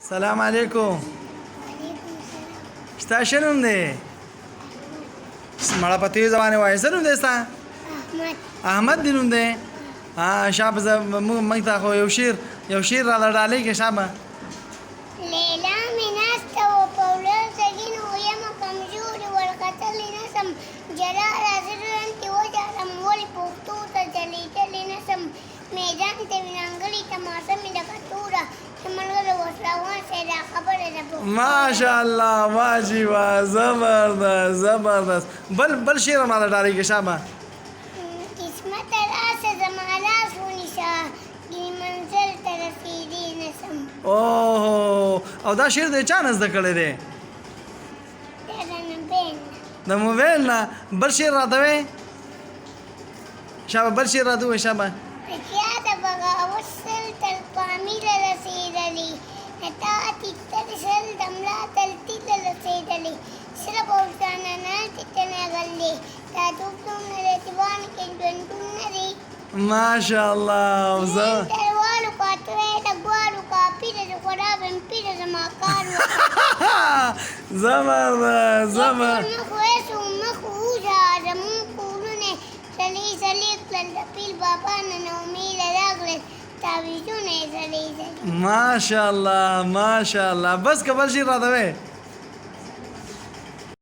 سلام علیکم. ستا ښه نوم دی؟ مړه په تېزه باندې وایه. څه نوم دی ستا؟ احمد دې نوم دی؟ شابه زه موږ ته خو یو شعر راله ډالۍ کړې شابه. لیلا مې ناسته وه په ورځ سګین ویمه کمزورې ورختلی نه شم جلا راځه رنتې وژاړم ولې پښتو ته ځلېدلی نه شم میدان ته مې ننګړې تماشه مې لکه توره چې ملګری اوس روان شی دا خبره ده ماشاءالله واجی واه زبردست بل شعر هم راله ډالۍ کړې شابه. قسمته راشه زما لاس ونیسه ګینې منزل ته رسېدی نه شم. اوهو او دا شعر د چا نه زده کړی دی؟ د موبایل نه. بل شعر راته وایې شابه. بل شعر راته ووایه شابه. رښتیا د بغاوت سل تر پامیره رسېدلې اطاعت تر سل د ملا تلتي ته رسېدلې سره پوځانه نالتې ته نغلې دا دوبدومه رتبان کې ژوندون دی ماشاءالله دروالو کاتوی د ګوالو کاپیره د خرابم پیره زما کار زبردست مخ ویسو مخ ووځه زمونږ کورونه سلې کړل د پیل بابا نه ناامیده راغلل تعویذونه یې زلې ماشاءالله بس که بل شعر راته وایې.